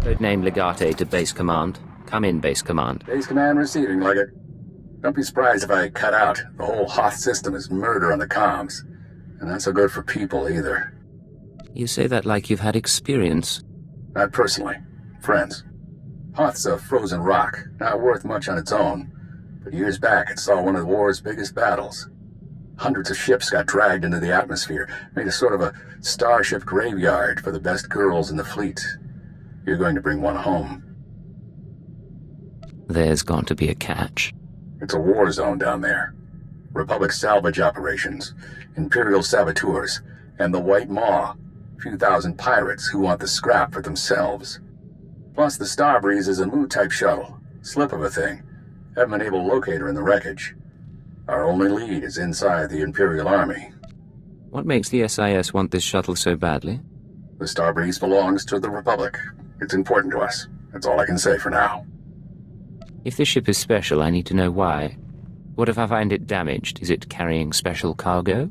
Codename Legate to Base Command. Come in, Base Command. Base Command receiving, Leggett. Don't be surprised if I cut out. The whole Hoth system is murder on the comms. And not so good for people, either. You say that like you've had experience. Not personally. Friends. Hoth's a frozen rock, not worth much on its own. But years back, it saw one of the war's biggest battles. Hundreds of ships got dragged into the atmosphere, made a sort of a starship graveyard for the best girls in the fleet. You're going to bring one home. There's going to be a catch. It's a war zone down there. Republic salvage operations, Imperial saboteurs, and the White Maw, a few thousand pirates who want the scrap for themselves. Plus, the Starbreeze is a Mu-type shuttle, slip of a thing. Haven't been able to locate her in the wreckage. Our only lead is inside the Imperial Army. What makes the SIS want this shuttle so badly? The Starbreeze belongs to the Republic. It's important to us. That's all I can say for now. If this ship is special, I need to know why. What if I find it damaged? Is it carrying special cargo?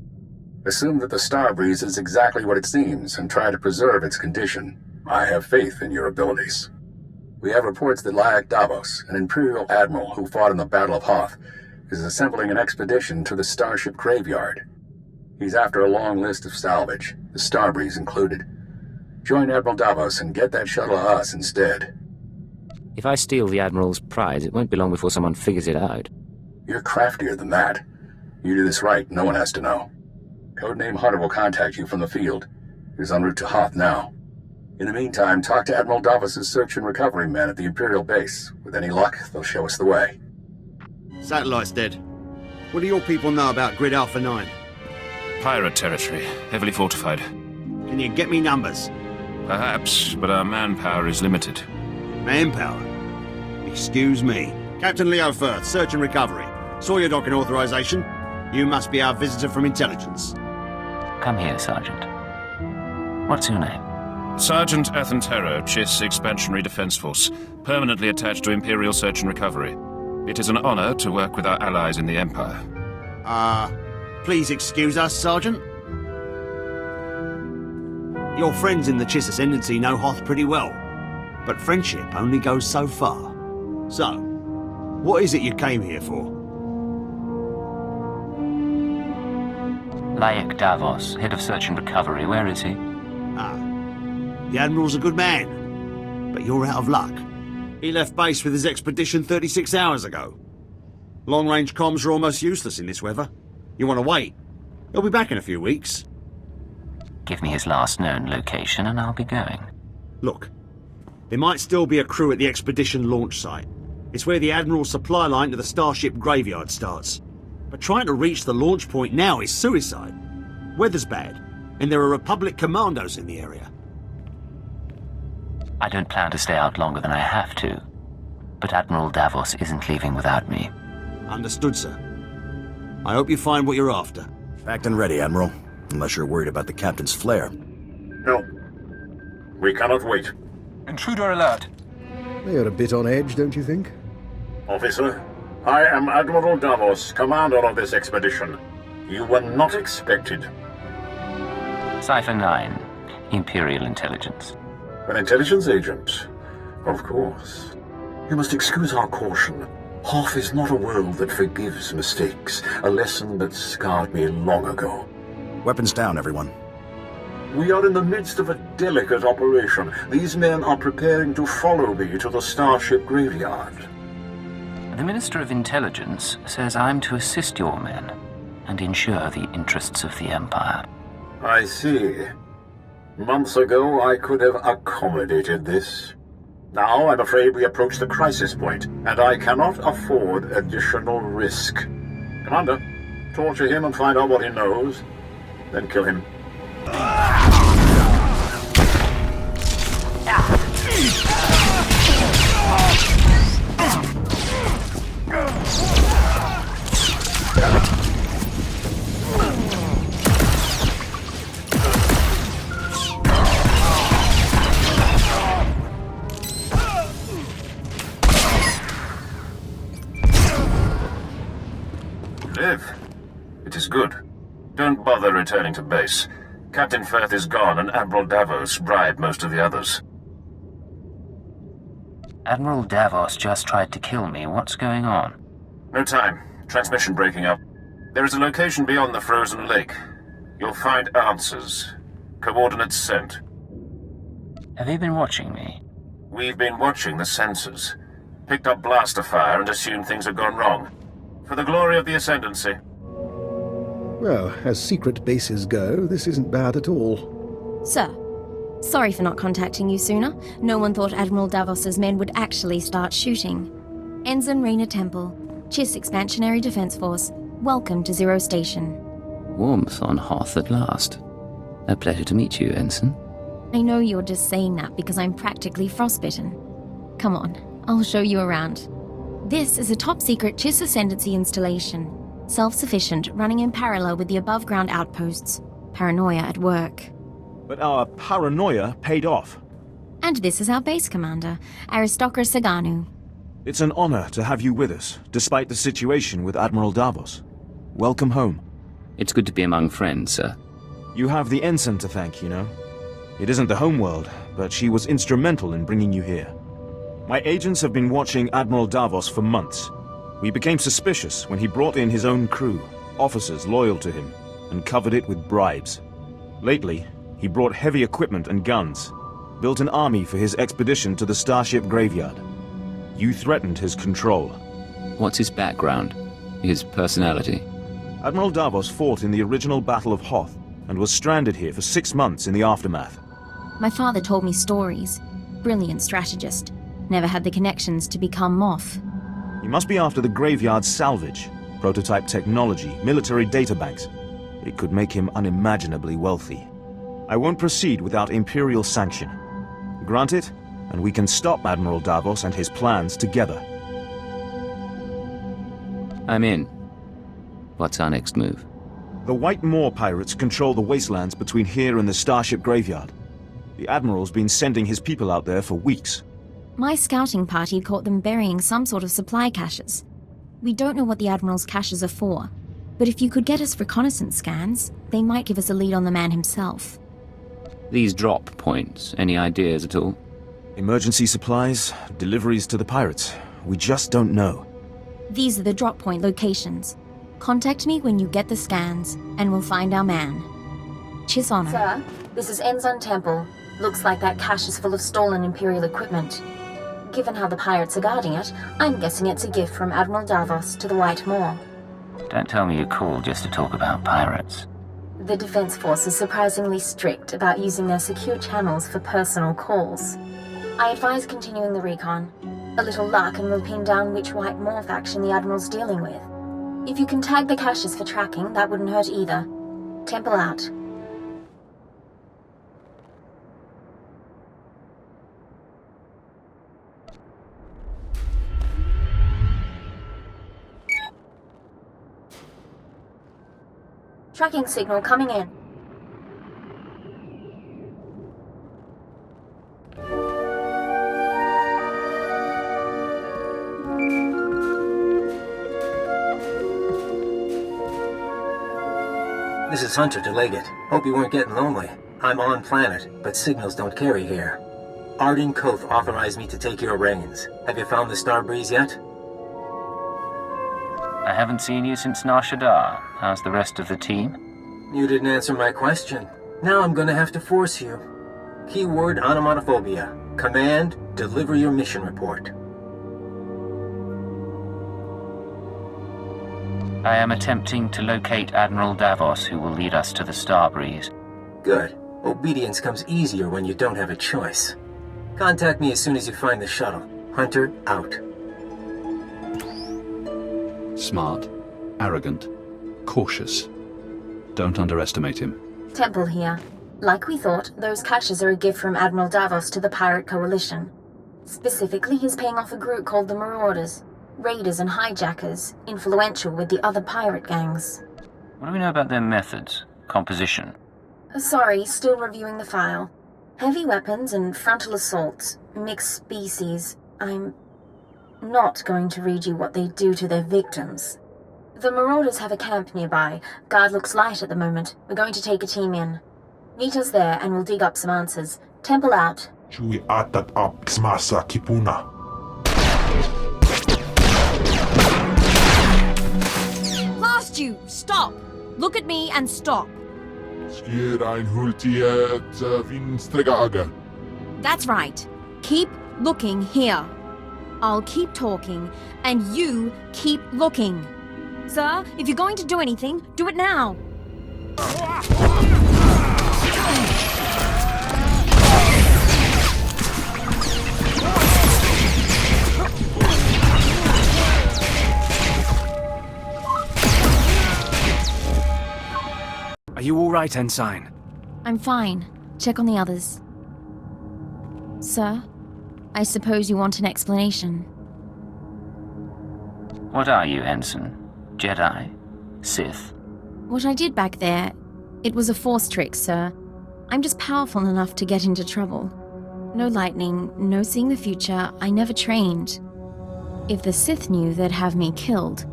Assume that the Starbreeze is exactly what it seems and try to preserve its condition. I have faith in your abilities. We have reports that Lyak Davos, an Imperial admiral who fought in the Battle of Hoth, is assembling an expedition to the Starship Graveyard. He's after a long list of salvage, the Starbreeze included. Join Admiral Davos and get that shuttle to us instead. If I steal the Admiral's prize, it won't be long before someone figures it out. You're craftier than that. You do this right, no one has to know. Codename Hunter will contact you from the field. He's en route to Hoth now. In the meantime, talk to Admiral Davos' search and recovery men at the Imperial base. With any luck, they'll show us the way. Satellite's dead. What do your people know about Grid Alpha 9? Pirate territory, heavily fortified. Can you get me numbers? Perhaps, but our manpower is limited. Manpower? Excuse me. Captain Leo Firth, search and recovery. Saw your docking authorization. You must be our visitor from intelligence. Come here, Sergeant. What's your name? Sergeant Athentero, Chiss Expansionary Defense Force, permanently attached to Imperial Search and Recovery. It is an honor to work with our allies in the Empire. Please excuse us, Sergeant. Your friends in the Chiss Ascendancy know Hoth pretty well, but friendship only goes so far. So, what is it you came here for? Lyak Davos, head of search and recovery. Where is he? The Admiral's a good man, but you're out of luck. He left base with his expedition 36 hours ago. Long-range comms are almost useless in this weather. You want to wait? He'll be back in a few weeks. Give me his last known location and I'll be going. Look, there might still be a crew at the expedition launch site. It's where the Admiral's supply line to the Starship Graveyard starts. But trying to reach the launch point now is suicide. Weather's bad, and there are Republic commandos in the area. I don't plan to stay out longer than I have to, but Admiral Davos isn't leaving without me. Understood, sir. I hope you find what you're after. Packed and ready, Admiral. Unless you're worried about the captain's flare. No. We cannot wait. Intruder alert. They are a bit on edge, don't you think? Officer, I am Admiral Davos, commander of this expedition. You were not expected. Cipher 9, Imperial Intelligence. An intelligence agent? Of course. You must excuse our caution. Hoth is not a world that forgives mistakes, a lesson that scarred me long ago. Weapons down, everyone. We are in the midst of a delicate operation. These men are preparing to follow me to the Starship Graveyard. The Minister of Intelligence says I'm to assist your men and ensure the interests of the Empire. I see. Months ago, I could have accommodated this. Now, I'm afraid we approach the crisis point, and I cannot afford additional risk. Commander, torture him and find out what he knows, then kill him. Live. It is good. Don't bother returning to base. Captain Firth is gone and Admiral Davos bribed most of the others. Admiral Davos just tried to kill me. What's going on? No time. Transmission breaking up. There is a location beyond the frozen lake. You'll find answers. Coordinates sent. Have you been watching me? We've been watching the sensors. Picked up blaster fire and assumed things had gone wrong. For the glory of the Ascendancy. Well, as secret bases go, this isn't bad at all. Sir, sorry for not contacting you sooner. No one thought Admiral Davos's men would actually start shooting. Ensign Reyna Temple, Chiss Expansionary Defense Force, welcome to Zero Station. Warmth on Hoth at last. A pleasure to meet you, Ensign. I know you're just saying that because I'm practically frostbitten. Come on, I'll show you around. This is a top-secret Chiss Ascendancy installation. Self-sufficient, running in parallel with the above-ground outposts. Paranoia at work. But our paranoia paid off. And this is our base commander, Aristocra Saganu. It's an honor to have you with us, despite the situation with Admiral Davos. Welcome home. It's good to be among friends, sir. You have the ensign to thank, you know. It isn't the homeworld, but she was instrumental in bringing you here. My agents have been watching Admiral Davos for months. We became suspicious when he brought in his own crew, officers loyal to him, and covered it with bribes. Lately, he brought heavy equipment and guns, built an army for his expedition to the Starship Graveyard. You threatened his control. What's his background? His personality? Admiral Davos fought in the original Battle of Hoth, and was stranded here for 6 months in the aftermath. My father told me stories. Brilliant strategist. Never had the connections to become Moth. He must be after the Graveyard's salvage, prototype technology, military databanks. It could make him unimaginably wealthy. I won't proceed without Imperial sanction. Grant it, and we can stop Admiral Davos and his plans together. I'm in. What's our next move? The White Moor pirates control the wastelands between here and the Starship Graveyard. The Admiral's been sending his people out there for weeks. My scouting party caught them burying some sort of supply caches. We don't know what the Admiral's caches are for, but if you could get us reconnaissance scans, they might give us a lead on the man himself. These drop points, any ideas at all? Emergency supplies, deliveries to the pirates. We just don't know. These are the drop point locations. Contact me when you get the scans, and we'll find our man. Chiss Honor. Sir, this is Ensign Temple. Looks like that cache is full of stolen Imperial equipment. Given how the pirates are guarding it, I'm guessing it's a gift from Admiral Davos to the White Moor. Don't tell me you called just to talk about pirates. The Defense Force is surprisingly strict about using their secure channels for personal calls. I advise continuing the recon. A little luck and we'll pin down which White Moor faction the Admiral's dealing with. If you can tag the caches for tracking, that wouldn't hurt either. Temple out. Tracking signal coming in. This is Hunter to Leggett. Hope you weren't getting lonely. I'm on planet, but signals don't carry here. Arden Koth authorized me to take your reins. Have you found the Starbreeze yet? I haven't seen you since Nar Shaddaa. How's the rest of the team? You didn't answer my question. Now I'm gonna have to force you. Keyword onomatophobia. Command, deliver your mission report. I am attempting to locate Admiral Davos, who will lead us to the Starbreeze. Good. Obedience comes easier when you don't have a choice. Contact me as soon as you find the shuttle. Hunter, out. Smart, arrogant, cautious. Don't underestimate him. Temple here. Like we thought, those caches are a gift from Admiral Davos to the Pirate Coalition. Specifically, he's paying off a group called the Marauders. Raiders and hijackers, influential with the other pirate gangs. What do we know about their methods? Composition? Sorry, still reviewing the file. Heavy weapons and frontal assaults, mixed species. I'm not going to read you what they do to their victims. The Marauders have a camp nearby. Guard looks light at the moment. We're going to take a team in. Meet us there and we'll dig up some answers. Temple out. Chui atat up xmasa kipuna. you! Stop! Look at me and stop! That's right. Keep looking here. I'll keep talking, and you keep looking. Sir, if you're going to do anything, do it now. Are you all right, Ensign? I'm fine. Check on the others. Sir, I suppose you want an explanation. What are you, Ensign? Jedi? Sith? What I did back there, it was a force trick, sir. I'm just powerful enough to get into trouble. No lightning, no seeing the future, I never trained. If the Sith knew, they'd have me killed.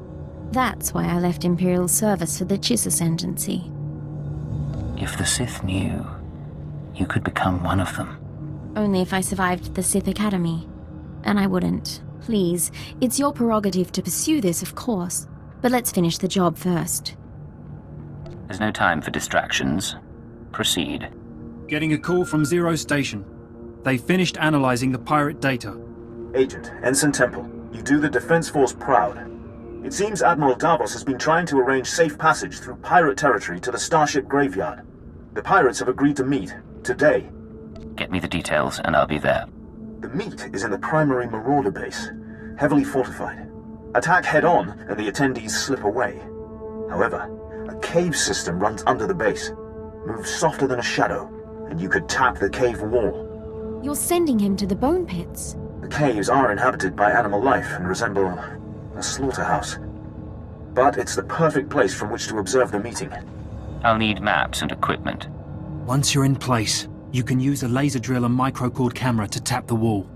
That's why I left Imperial service for the Chiss Ascendancy. If the Sith knew, you could become one of them. Only if I survived the Sith Academy. And I wouldn't. Please, it's your prerogative to pursue this, of course. But let's finish the job first. There's no time for distractions. Proceed. Getting a call from Zero Station. They finished analyzing the pirate data. Agent, Ensign Temple, you do the Defense Force proud. It seems Admiral Davos has been trying to arrange safe passage through pirate territory to the Starship Graveyard. The pirates have agreed to meet, today. Get me the details, and I'll be there. The meet is in the primary Marauder base, heavily fortified. Attack head-on, and the attendees slip away. However, a cave system runs under the base. Moves softer than a shadow, and you could tap the cave wall. You're sending him to the bone pits. The caves are inhabited by animal life and resemble a slaughterhouse. But it's the perfect place from which to observe the meeting. I'll need maps and equipment. Once you're in place, you can use a laser drill and microcord camera to tap the wall.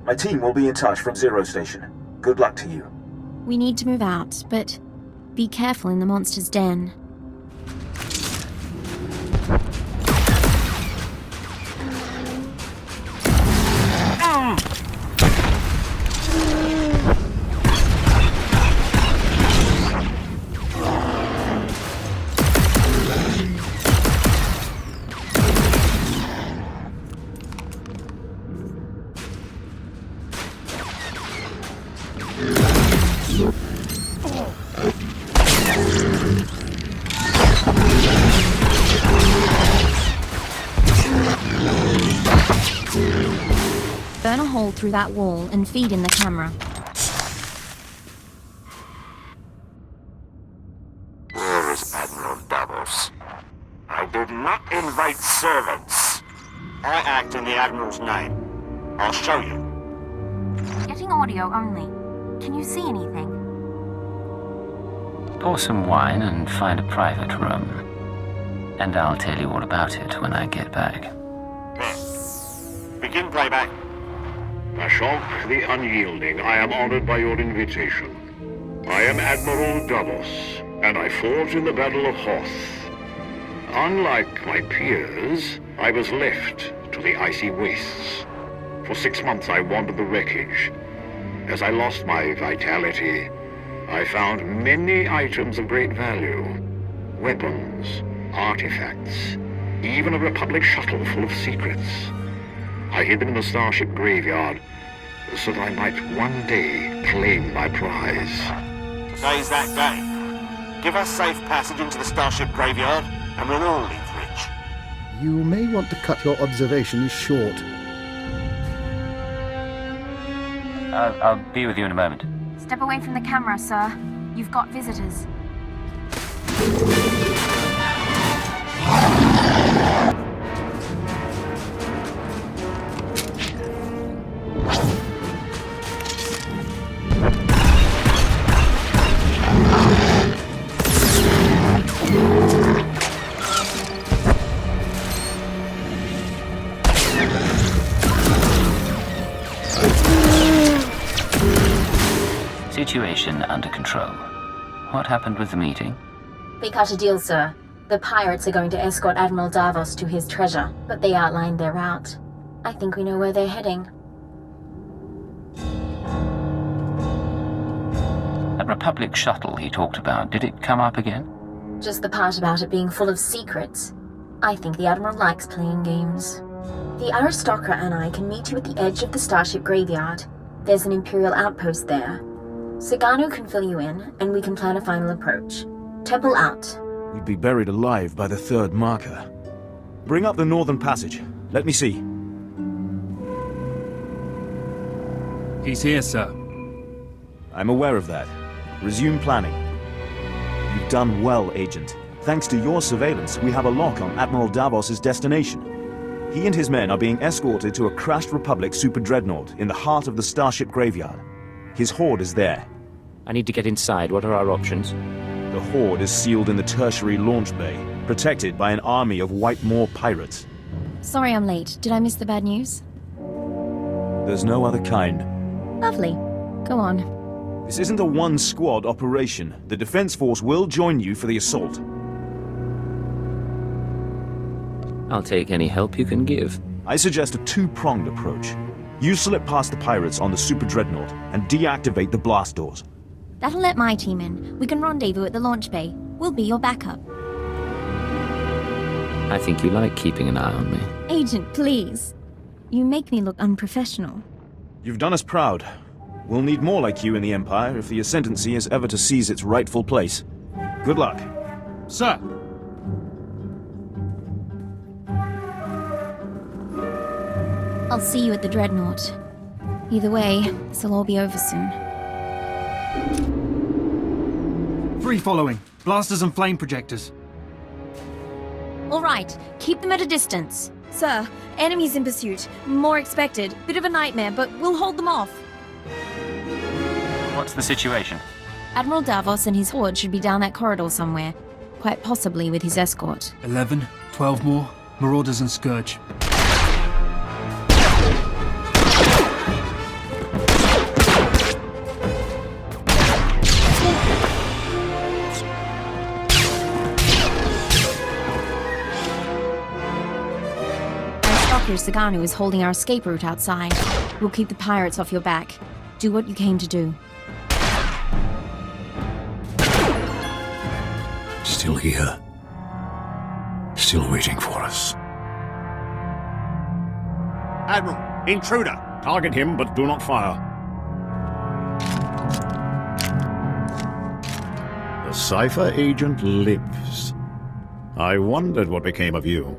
My team will be in touch from Zero Station. Good luck to you. We need to move out, but be careful in the monster's den. Burn a hole through that wall and feed in the camera. Where is Admiral Davos? I did not invite servants. I act in the Admiral's name. I'll show you. Getting audio only. Can you see anything? Pour some wine and find a private room. And I'll tell you all about it when I get back. There. Begin playback. Ashok the Unyielding, I am honored by your invitation. I am Admiral Davos, and I fought in the Battle of Hoth. Unlike my peers, I was left to the icy wastes. For 6 months I wandered the wreckage. As I lost my vitality, I found many items of great value. Weapons, artifacts, even a Republic shuttle full of secrets. I hid them in the Starship Graveyard, so that I might one day claim my prize. Today's that day. Give us safe passage into the Starship Graveyard, and we'll all leave rich. You may want to cut your observations short. I'll be with you in a moment. Step away from the camera, sir. You've got visitors. Situation under control. What happened with the meeting? We cut a deal, sir. The pirates are going to escort Admiral Davos to his treasure, but they outlined their route. I think we know where they're heading. That Republic shuttle he talked about, did it come up again? Just the part about it being full of secrets. I think the Admiral likes playing games. The aristocrat and I can meet you at the edge of the Starship graveyard. There's an Imperial outpost there. Sagano can fill you in, and we can plan a final approach. Temple out. We'd be buried alive by the third marker. Bring up the northern passage. Let me see. He's here, sir. I'm aware of that. Resume planning. You've done well, Agent. Thanks to your surveillance, we have a lock on Admiral Davos's destination. He and his men are being escorted to a crashed Republic super dreadnought in the heart of the Starship graveyard. His hoard is there. I need to get inside. What are our options? The hoard is sealed in the tertiary launch bay, protected by an army of Whitemore pirates. Sorry I'm late. Did I miss the bad news? There's no other kind. Lovely. Go on. This isn't a one-squad operation. The Defense Force will join you for the assault. I'll take any help you can give. I suggest a two-pronged approach. You slip past the pirates on the super dreadnought and deactivate the blast doors. That'll let my team in. We can rendezvous at the launch bay. We'll be your backup. I think you like keeping an eye on me. Agent, please. You make me look unprofessional. You've done us proud. We'll need more like you in the Empire if the Ascendancy is ever to seize its rightful place. Good luck. Sir! I'll see you at the Dreadnought. Either way, this'll all be over soon. Free following. Blasters and flame projectors. All right, keep them at a distance. Sir, enemies in pursuit. More expected. Bit of a nightmare, but we'll hold them off. What's the situation? Admiral Davos and his horde should be down that corridor somewhere. Quite possibly with his escort. 11, 12 more. Marauders and Scourge. Sagano is holding our escape route outside. We'll keep the pirates off your back. Do what you came to do. Still here. Still waiting for us. Admiral, intruder! Target him, but do not fire. The Cipher agent lives. I wondered what became of you.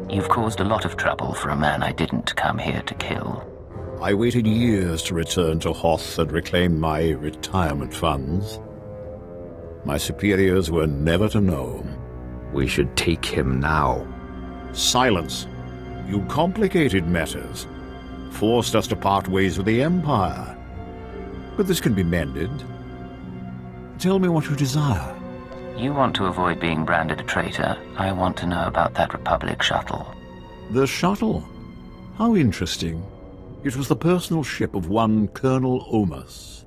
You've caused a lot of trouble for a man I didn't come here to kill. I waited years to return to Hoth and reclaim my retirement funds. My superiors were never to know. We should take him now. Silence. You complicated matters. Forced us to part ways with the Empire. But this can be mended. Tell me what you desire. You want to avoid being branded a traitor. I want to know about that Republic shuttle. The shuttle? How interesting. It was the personal ship of one Colonel Omus.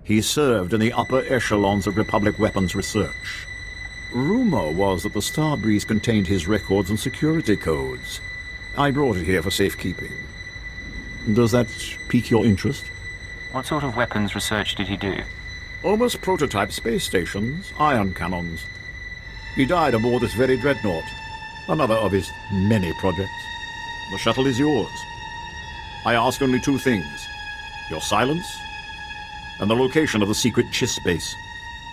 He served in the upper echelons of Republic weapons research. Rumor was that the Starbreeze contained his records and security codes. I brought it here for safekeeping. Does that pique your interest? What sort of weapons research did he do? Omus prototype space stations, ion cannons. He died aboard this very dreadnought, another of his many projects. The shuttle is yours. I ask only two things: your silence and the location of the secret Chiss base.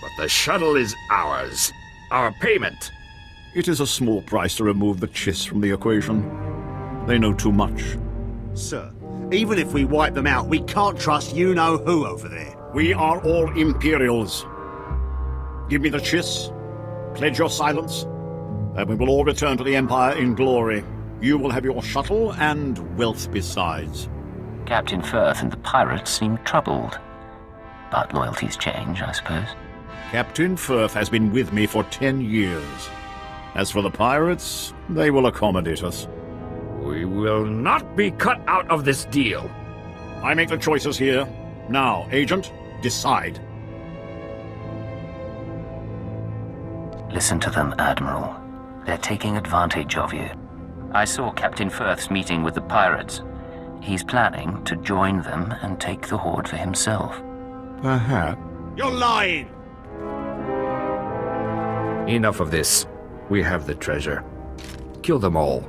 But the shuttle is ours. Our payment. It is a small price to remove the Chiss from the equation. They know too much. Sir, even if we wipe them out, we can't trust you-know-who over there. We are all Imperials. Give me the Chiss, pledge your silence, and we will all return to the Empire in glory. You will have your shuttle and wealth besides. Captain Firth and the pirates seem troubled. But loyalties change, I suppose. Captain Firth has been with me for 10 years. As for the pirates, they will accommodate us. We will not be cut out of this deal. I make the choices here. Now, Agent, decide. Listen to them, Admiral. They're taking advantage of you. I saw Captain Firth's meeting with the pirates. He's planning to join them and take the Horde for himself. Perhaps. You're lying! Enough of this. We have the treasure. Kill them all.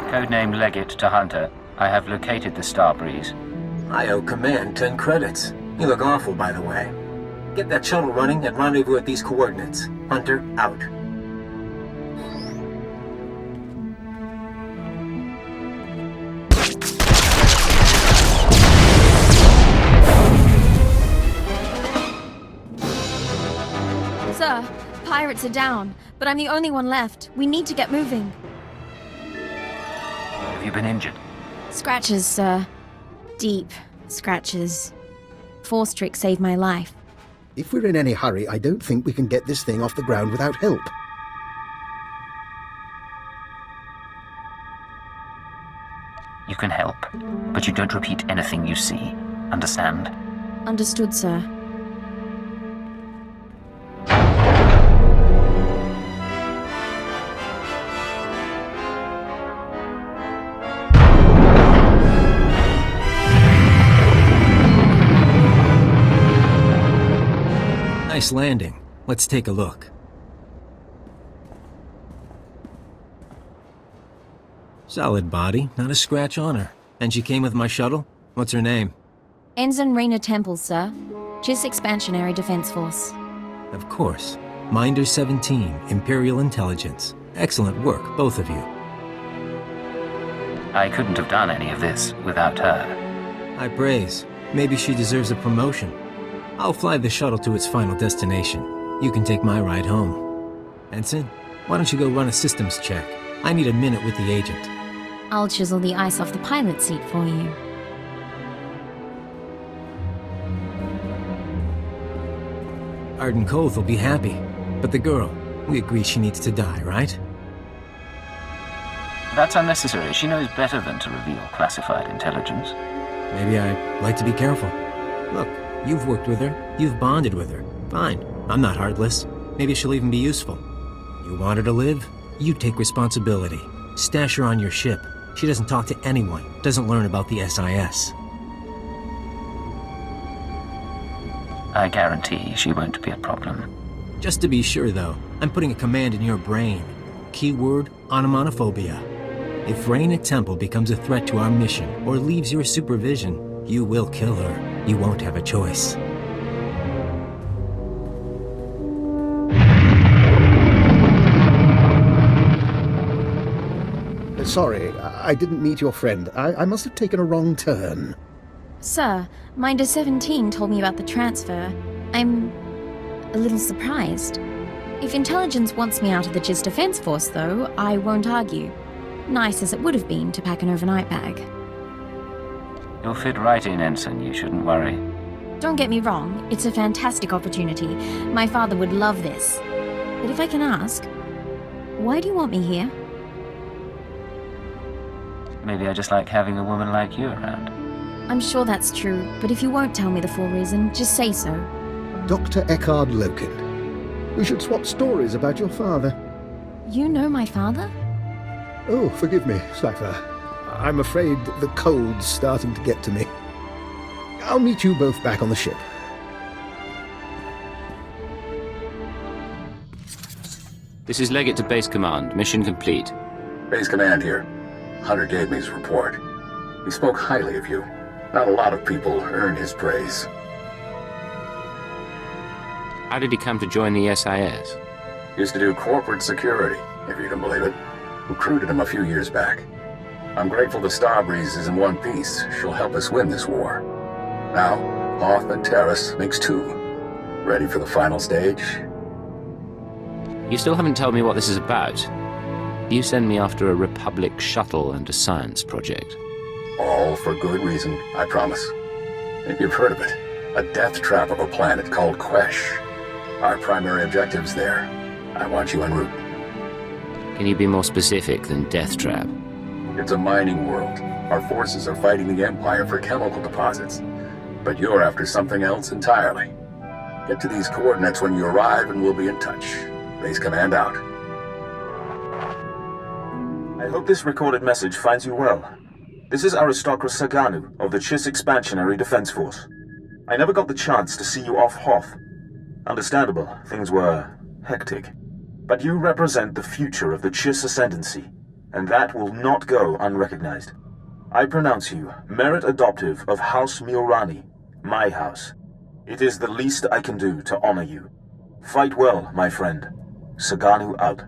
Codename Legate to Hunter. I have located the Starbreeze. I owe Command 10 credits. You look awful, by the way. Get that shuttle running and rendezvous at these coordinates. Hunter, out. Sir, pirates are down, but I'm the only one left. We need to get moving. Have you been injured? Scratches, sir. Deep scratches. Force trick saved my life. If we're in any hurry, I don't think we can get this thing off the ground without help. You can help, but you don't repeat anything you see. Understand? Understood, sir. Nice landing. Let's take a look. Solid body, not a scratch on her. And she came with my shuttle? What's her name? Ensign Raina Temple, sir. Chiss Expansionary Defense Force. Of course. Minder 17, Imperial Intelligence. Excellent work, both of you. I couldn't have done any of this without her. High praise. Maybe she deserves a promotion. I'll fly the shuttle to its final destination. You can take my ride home. Ensign, why don't you go run a systems check? I need a minute with the agent. I'll chisel the ice off the pilot seat for you. Arden Koth will be happy. But the girl, we agree she needs to die, right? That's unnecessary. She knows better than to reveal classified intelligence. Maybe I'd like to be careful. Look, you've worked with her. You've bonded with her. Fine. I'm not heartless. Maybe she'll even be useful. You want her to live? You take responsibility. Stash her on your ship. She doesn't talk to anyone. Doesn't learn about the SIS. I guarantee she won't be a problem. Just to be sure, though, I'm putting a command in your brain. Keyword, onomatophobia. If Raina Temple becomes a threat to our mission or leaves your supervision, you will kill her. You won't have a choice. Sorry, I didn't meet your friend. I must have taken a wrong turn. Sir, Minder 17 told me about the transfer. I'm a little surprised. If intelligence wants me out of the Chiss Defense Force, though, I won't argue. Nice as it would have been to pack an overnight bag. You'll fit right in, Ensign. You shouldn't worry. Don't get me wrong, it's a fantastic opportunity. My father would love this. But if I can ask, why do you want me here? Maybe I just like having a woman like you around. I'm sure that's true, but if you won't tell me the full reason, just say so. Dr. Eckhard Loken. We should swap stories about your father. You know my father? Oh, forgive me, Cipher. I'm afraid the cold's starting to get to me. I'll meet you both back on the ship. This is Legate to Base Command. Mission complete. Base Command here. Hunter gave me his report. He spoke highly of you. Not a lot of people earn his praise. How did he come to join the SIS? Used to do corporate security, if you can believe it. Recruited him a few years back. I'm grateful the Starbreeze is in one piece. She'll help us win this war. Now, Hoth and Terrace makes two. Ready for the final stage? You still haven't told me what this is about. You send me after a Republic shuttle and a science project. All for good reason, I promise. Maybe you've heard of it. A death trap of a planet called Quesh. Our primary objective's there. I want you en route. Can you be more specific than Death Trap? It's a mining world. Our forces are fighting the Empire for chemical deposits. But you're after something else entirely. Get to these coordinates when you arrive and we'll be in touch. Base command out. I hope this recorded message finds you well. This is Aristocrat Saganu of the Chiss Expansionary Defense Force. I never got the chance to see you off Hoth. Understandable, things were hectic. But you represent the future of the Chiss Ascendancy, and that will not go unrecognized. I pronounce you Merit Adoptive of House Miorani, my house. It is the least I can do to honor you. Fight well, my friend. Saganu out.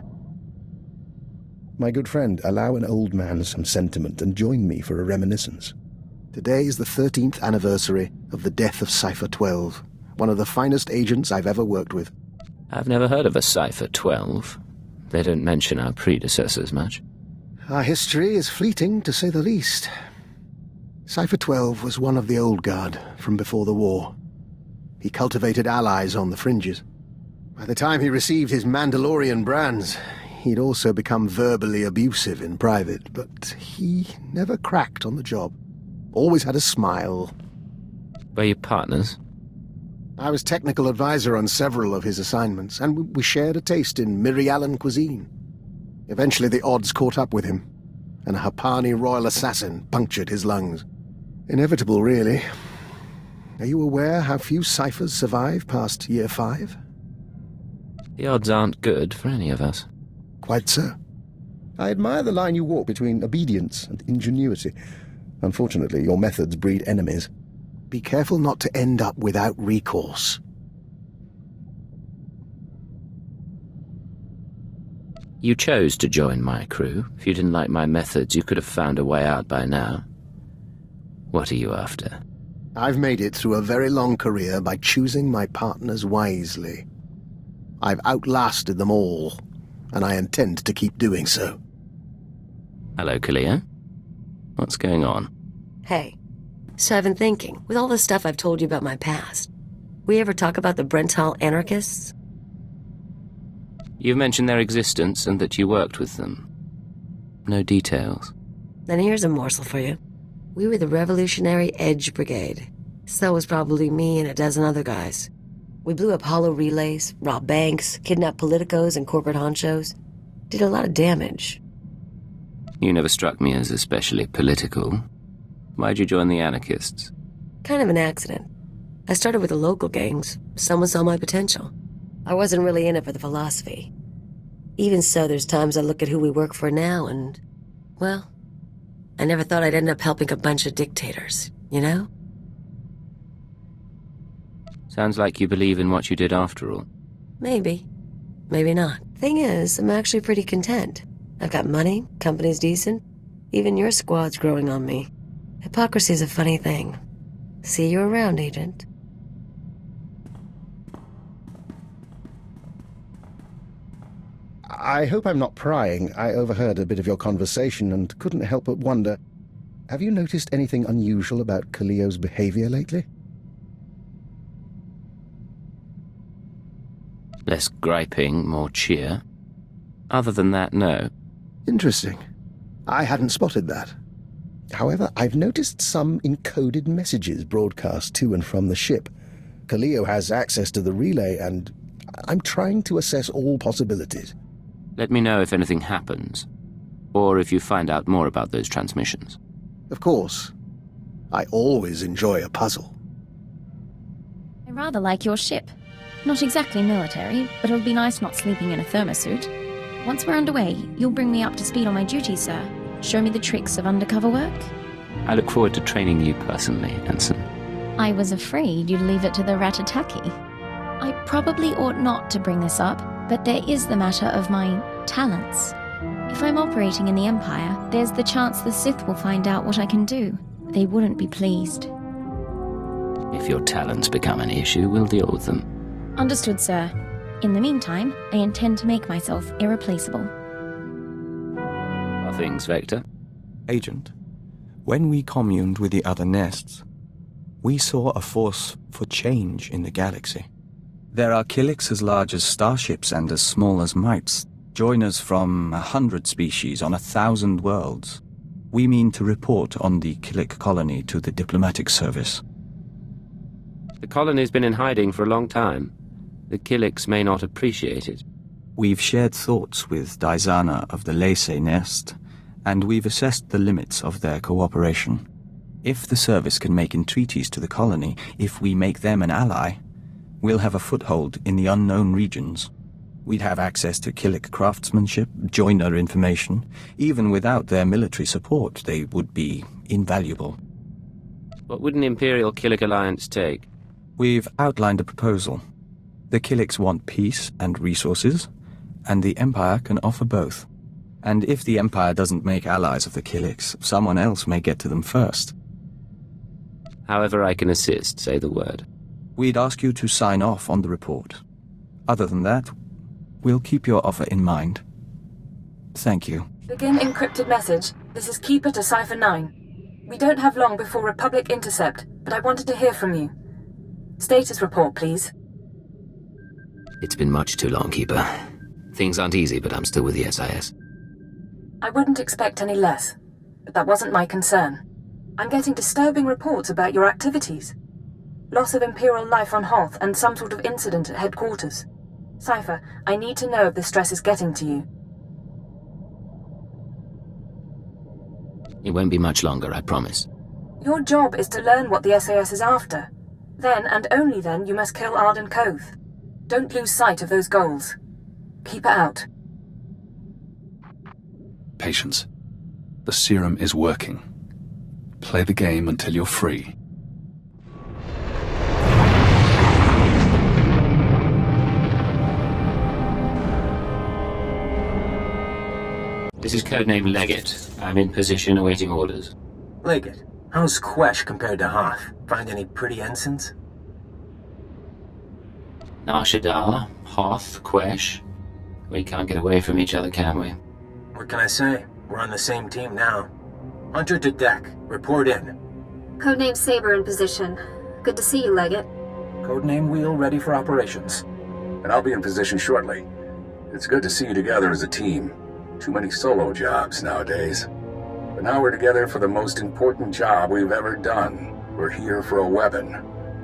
My good friend, allow an old man some sentiment and join me for a reminiscence. Today is the 13th anniversary of the death of Cipher 12, one of the finest agents I've ever worked with. I've never heard of a Cipher 12. They don't mention our predecessors much. Our history is fleeting, to say the least. Cipher 12 was one of the old guard from before the war. He cultivated allies on the fringes. By the time he received his Mandalorian brands, he'd also become verbally abusive in private, but he never cracked on the job. Always had a smile. Were you partners? I was technical advisor on several of his assignments, and we shared a taste in Mirialan cuisine. Eventually the odds caught up with him, and a Hapani royal assassin punctured his lungs. Inevitable, really. Are you aware how few ciphers survive past year 5? The odds aren't good for any of us. Quite so. I admire the line you walk between obedience and ingenuity. Unfortunately, your methods breed enemies. Be careful not to end up without recourse. You chose to join my crew. If you didn't like my methods, you could have found a way out by now. What are you after? I've made it through a very long career by choosing my partners wisely. I've outlasted them all, and I intend to keep doing so. Hello, Kalia. What's going on? Hey, so I've been thinking, with all the stuff I've told you about my past, we ever talk about the Brenthal anarchists? You've mentioned their existence and that you worked with them. No details. Then here's a morsel for you. We were the Revolutionary Edge Brigade. So was probably me and a dozen other guys. We blew up hollow relays, robbed banks, kidnapped politicos and corporate honchos. Did a lot of damage. You never struck me as especially political. Why'd you join the anarchists? Kind of an accident. I started with the local gangs. Someone saw my potential. I wasn't really in it for the philosophy. Even so, there's times I look at who we work for now and, well, I never thought I'd end up helping a bunch of dictators, you know? Sounds like you believe in what you did after all. Maybe. Maybe not. Thing is, I'm actually pretty content. I've got money, company's decent. Even your squad's growing on me. Hypocrisy's a funny thing. See you around, Agent. I hope I'm not prying. I overheard a bit of your conversation and couldn't help but wonder, have you noticed anything unusual about Kalio's behavior lately? Less griping, more cheer. Other than that, no. Interesting. I hadn't spotted that. However, I've noticed some encoded messages broadcast to and from the ship. Kalio has access to the relay, and I'm trying to assess all possibilities. Let me know if anything happens, or if you find out more about those transmissions. Of course. I always enjoy a puzzle. I rather like your ship. Not exactly military, but it'll be nice not sleeping in a thermosuit. Once we're underway, you'll bring me up to speed on my duties, sir. Show me the tricks of undercover work. I look forward to training you personally, Ensign. I was afraid you'd leave it to the Ratataki. I probably ought not to bring this up, but there is the matter of my talents. If I'm operating in the Empire, there's the chance the Sith will find out what I can do. They wouldn't be pleased. If your talents become an issue, we'll deal with them. Understood, sir. In the meantime, I intend to make myself irreplaceable. Are things, Vector? Agent, when we communed with the other nests, we saw a force for change in the galaxy. There are Killiks as large as starships and as small as mites, joiners from 100 species on 1,000 worlds. We mean to report on the Killik colony to the diplomatic service. The colony's been in hiding for a long time. The Killiks may not appreciate it. We've shared thoughts with Daizana of the Lacey Nest, and we've assessed the limits of their cooperation. If the service can make entreaties to the colony, if we make them an ally, we'll have a foothold in the unknown regions. We'd have access to Killik craftsmanship, joiner information. Even without their military support, they would be invaluable. What would an Imperial Killik alliance take? We've outlined a proposal. The Killiks want peace and resources, and the Empire can offer both. And if the Empire doesn't make allies of the Killiks, someone else may get to them first. However I can assist, say the word. We'd ask you to sign off on the report. Other than that, we'll keep your offer in mind. Thank you. Begin encrypted message. This is Keeper to Cipher 9. We don't have long before Republic intercept, but I wanted to hear from you. Status report, please. It's been much too long, Keeper. Things aren't easy, but I'm still with the SIS. I wouldn't expect any less, but that wasn't my concern. I'm getting disturbing reports about your activities. Loss of Imperial life on Hoth and some sort of incident at headquarters. Cipher, I need to know if the stress is getting to you. It won't be much longer, I promise. Your job is to learn what the SAS is after. Then, and only then, you must kill Arden Koth. Don't lose sight of those goals. Keep it out. Patience. The serum is working. Play the game until you're free. This is codename Leggett. I'm in position awaiting orders. Leggett, how's Quesh compared to Hoth? Find any pretty ensigns? Nar Shaddaa, Hoth, Quesh. We can't get away from each other, can we? What can I say? We're on the same team now. Hunter to deck. Report in. Codename Saber in position. Good to see you, Leggett. Codename Wheel ready for operations. And I'll be in position shortly. It's good to see you together as a team. Too many solo jobs nowadays. But now we're together for the most important job we've ever done. We're here for a weapon.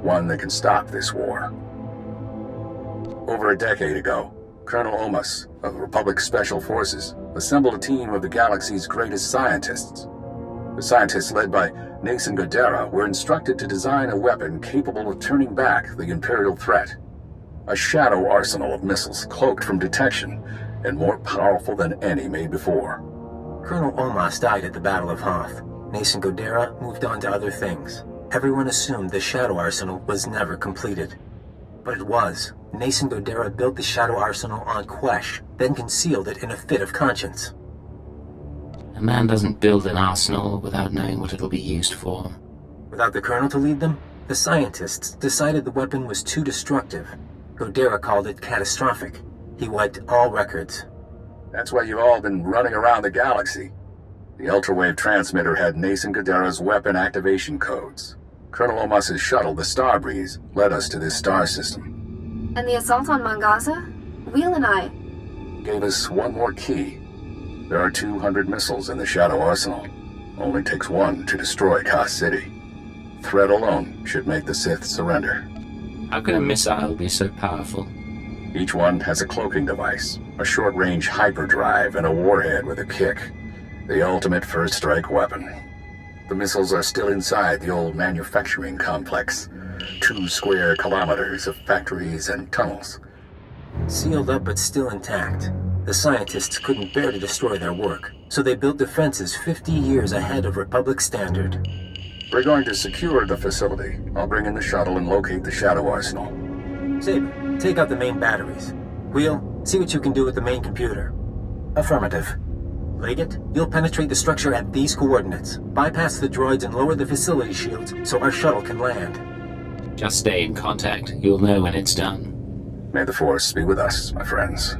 One that can stop this war. Over a decade ago, Colonel Omas of Republic Special Forces assembled a team of the galaxy's greatest scientists. The scientists, led by Nason Godera, were instructed to design a weapon capable of turning back the Imperial threat. A shadow arsenal of missiles cloaked from detection and more powerful than any made before. Colonel Omas died at the Battle of Hoth. Nason Godera moved on to other things. Everyone assumed the shadow arsenal was never completed. But it was. Nason Godera built the shadow arsenal on Quesh, then concealed it in a fit of conscience. A man doesn't build an arsenal without knowing what it'll be used for. Without the Colonel to lead them, the scientists decided the weapon was too destructive. Godera called it catastrophic. He wiped all records. That's why you've all been running around the galaxy. The ultrawave transmitter had Nason Godera's weapon activation codes. Colonel Omas's shuttle, the Starbreeze, led us to this star system. And the assault on Mangaza? Wheel and I... Gave us one more key. There are 200 missiles in the Shadow Arsenal. Only takes one to destroy Ka City. Threat alone should make the Sith surrender. How can a missile be so powerful? Each one has a cloaking device, a short-range hyperdrive, and a warhead with a kick. The ultimate first-strike weapon. The missiles are still inside the old manufacturing complex. 2 square kilometers of factories and tunnels. Sealed up but still intact. The scientists couldn't bear to destroy their work, so they built defenses 50 years ahead of Republic standard. We're going to secure the facility. I'll bring in the shuttle and locate the Shadow Arsenal. Saber, take out the main batteries. Wheel, see what you can do with the main computer. Affirmative. Leggett, you'll penetrate the structure at these coordinates. Bypass the droids and lower the facility shields so our shuttle can land. Just stay in contact. You'll know when it's done. May the Force be with us, my friends.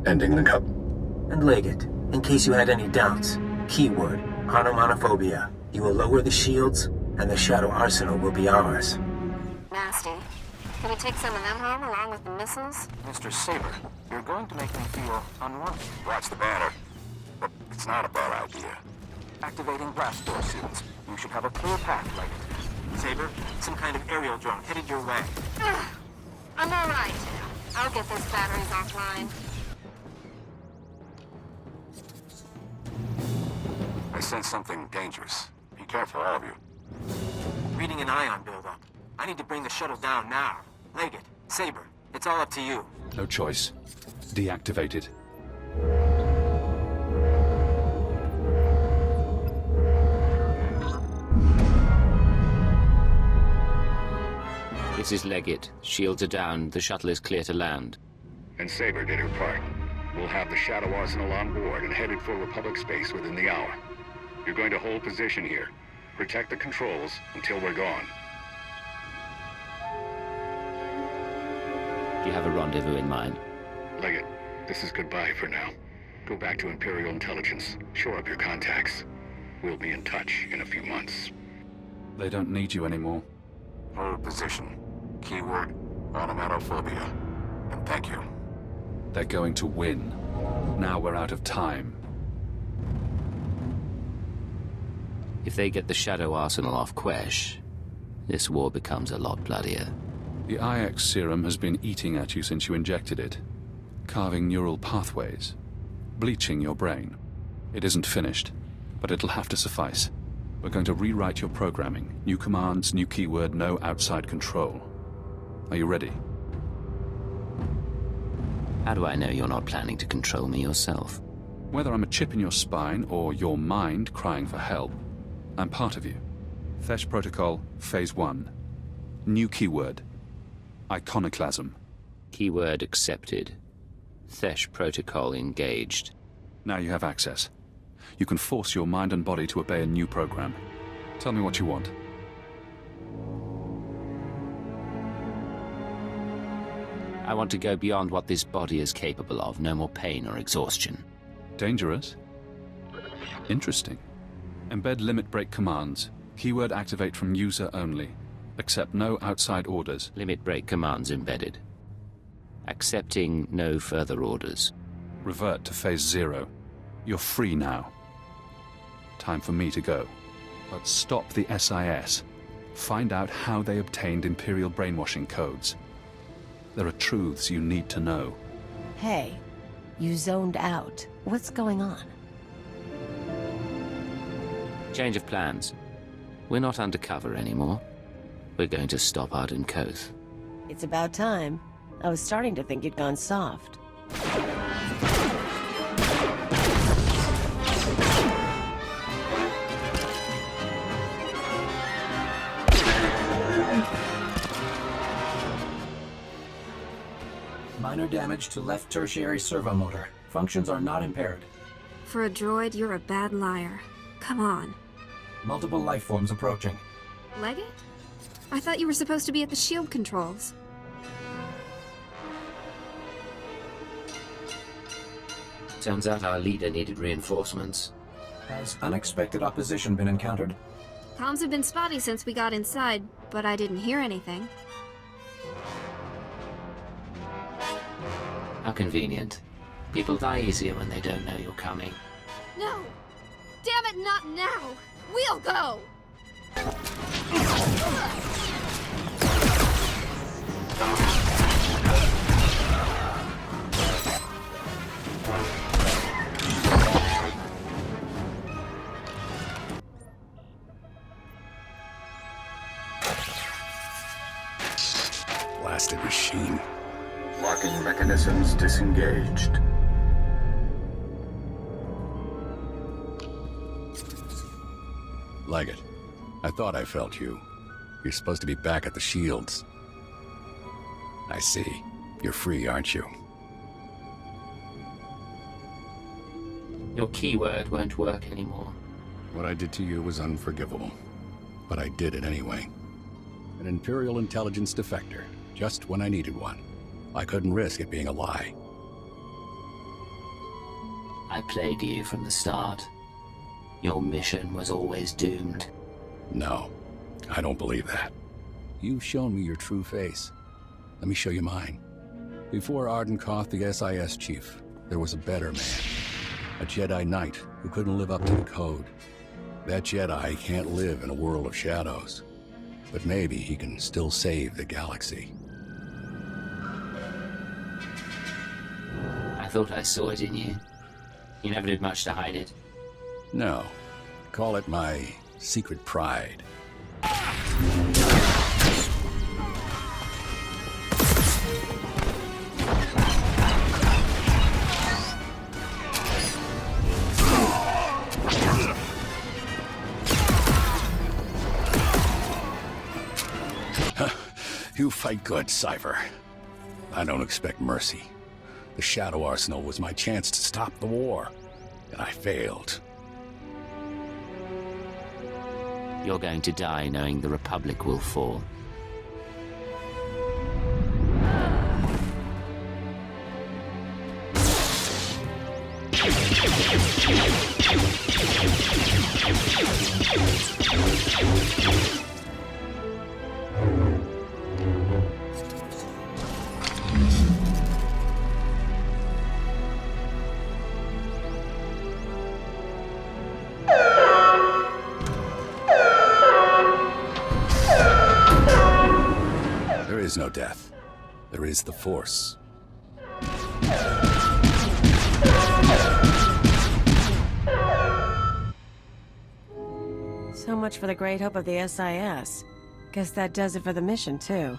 Ending the cup. And Leggett, in case you had any doubts, keyword, onomatophobia. You will lower the shields, and the Shadow Arsenal will be ours. Nasty. Can we take some of them home along with the missiles? Mr. Saber, you're going to make me feel unwanted. Watch the banner. But it's not a bad idea. Activating blast door seals. You should have a clear path like it. Saber, some kind of aerial drone headed your way. I'm alright. I'll get those batteries offline. I sense something dangerous. Be careful, all of you. Reading an ion buildup. I need to bring the shuttle down now. Leggett, Saber, it's all up to you. No choice. Deactivate it. This is Leggett. Shields are down. The shuttle is clear to land. And Saber did her part. We'll have the Shadow Arsenal on board and headed for Republic space within the hour. You're going to hold position here. Protect the controls until we're gone. Do you have a rendezvous in mind? Leggett, this is goodbye for now. Go back to Imperial Intelligence. Shore up your contacts. We'll be in touch in a few months. They don't need you anymore. Hold position. Keyword, onomatophobia. And thank you. They're going to win. Now we're out of time. If they get the Shadow Arsenal off Quesh, this war becomes a lot bloodier. The IX serum has been eating at you since you injected it, carving neural pathways, bleaching your brain. It isn't finished, but it'll have to suffice. We're going to rewrite your programming. New commands, new keyword, no outside control. Are you ready? How do I know you're not planning to control me yourself? Whether I'm a chip in your spine or your mind crying for help, I'm part of you. Thesh Protocol, Phase 1. New keyword. Iconoclasm. Keyword accepted. Thesh Protocol engaged. Now you have access. You can force your mind and body to obey a new program. Tell me what you want. I want to go beyond what this body is capable of. No more pain or exhaustion. Dangerous? Interesting. Embed limit break commands. Keyword activate from user only. Accept no outside orders. Limit break commands embedded. Accepting no further orders. Revert to Phase 0. You're free now. Time for me to go. But stop the SIS. Find out how they obtained Imperial brainwashing codes. There are truths you need to know. Hey, you zoned out. What's going on? Change of plans. We're not undercover anymore. We're going to stop Arden Koth. It's about time. I was starting to think you'd gone soft. Minor damage to left tertiary servo motor. Functions are not impaired. For a droid, you're a bad liar. Come on. Multiple life forms approaching. Leggett? I thought you were supposed to be at the shield controls. Turns out our leader needed reinforcements. Has unexpected opposition been encountered? Comms have been spotty since we got inside, but I didn't hear anything. How convenient. People die easier when they don't know you're coming. No! Damn it, not now! We'll go! Blasted machine. Locking mechanisms disengaged. Leggett, I thought I felt you. You're supposed to be back at the Shields. I see. You're free, aren't you? Your keyword won't work anymore. What I did to you was unforgivable. But I did it anyway. An Imperial Intelligence defector, just when I needed one. I couldn't risk it being a lie. I played you from the start. Your mission was always doomed. No, I don't believe that. You've shown me your true face. Let me show you mine. Before Arden Koth, the SIS chief, there was a better man. A Jedi Knight who couldn't live up to the code. That Jedi can't live in a world of shadows. But maybe he can still save the galaxy. I thought I saw it in you. You never did much to hide it. No. Call it my secret pride. You fight good, Cipher. I don't expect mercy. The Shadow Arsenal was my chance to stop the war, and I failed. You're going to die knowing the Republic will fall. There is no death. There is the Force. So much for the great hope of the SIS. Guess that does it for the mission, too.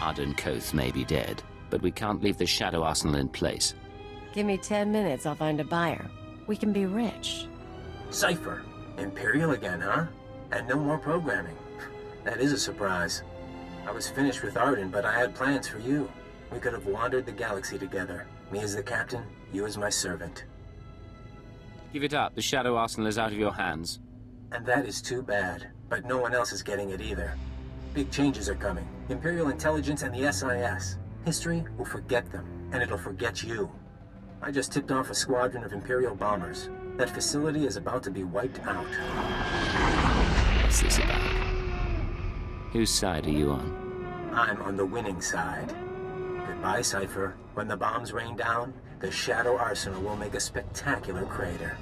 Arden Koth may be dead, but we can't leave the Shadow Arsenal in place. Give me 10 minutes, I'll find a buyer. We can be rich. Cipher. Imperial again, huh? And no more programming. That is a surprise. I was finished with Arden, but I had plans for you. We could have wandered the galaxy together. Me as the captain, you as my servant. Give it up. The Shadow Arsenal is out of your hands. And that is too bad. But no one else is getting it either. Big changes are coming. Imperial intelligence and the SIS. History will forget them, and it'll forget you. I just tipped off a squadron of Imperial bombers. That facility is about to be wiped out. What's this about? Whose side are you on? I'm on the winning side. Goodbye, Cipher. When the bombs rain down, the Shadow Arsenal will make a spectacular crater.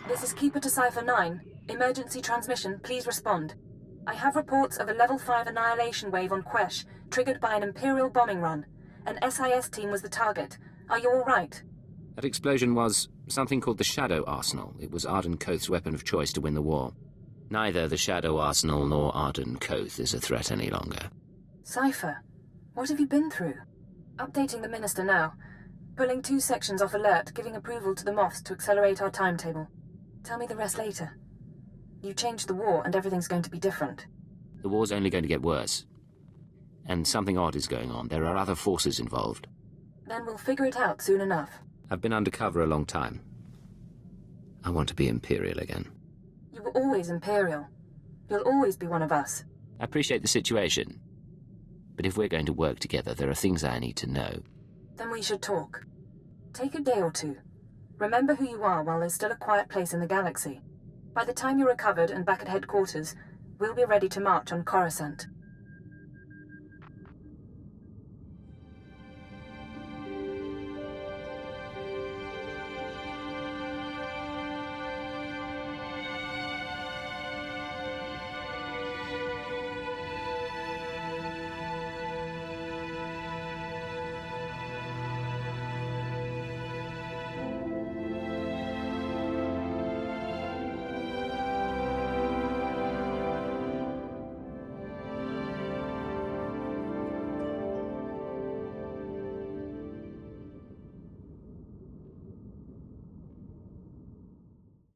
This is Keeper to Cipher 9. Emergency transmission, please respond. I have reports of a level 5 annihilation wave on Quesh, triggered by an Imperial bombing run. An SIS team was the target. Are you all right? That explosion was something called the Shadow Arsenal. It was Arden Koth's weapon of choice to win the war. Neither the Shadow Arsenal nor Arden Koth is a threat any longer. Cipher, what have you been through? Updating the Minister now. Pulling 2 sections off alert, giving approval to the Moths to accelerate our timetable. Tell me the rest later. You changed the war and everything's going to be different. The war's only going to get worse. And something odd is going on. There are other forces involved. Then we'll figure it out soon enough. I've been undercover a long time. I want to be Imperial again. You were always Imperial. You'll always be one of us. I appreciate the situation. But if we're going to work together, there are things I need to know. Then we should talk. Take a day or two. Remember who you are while there's still a quiet place in the galaxy. By the time you're recovered and back at headquarters, we'll be ready to march on Coruscant.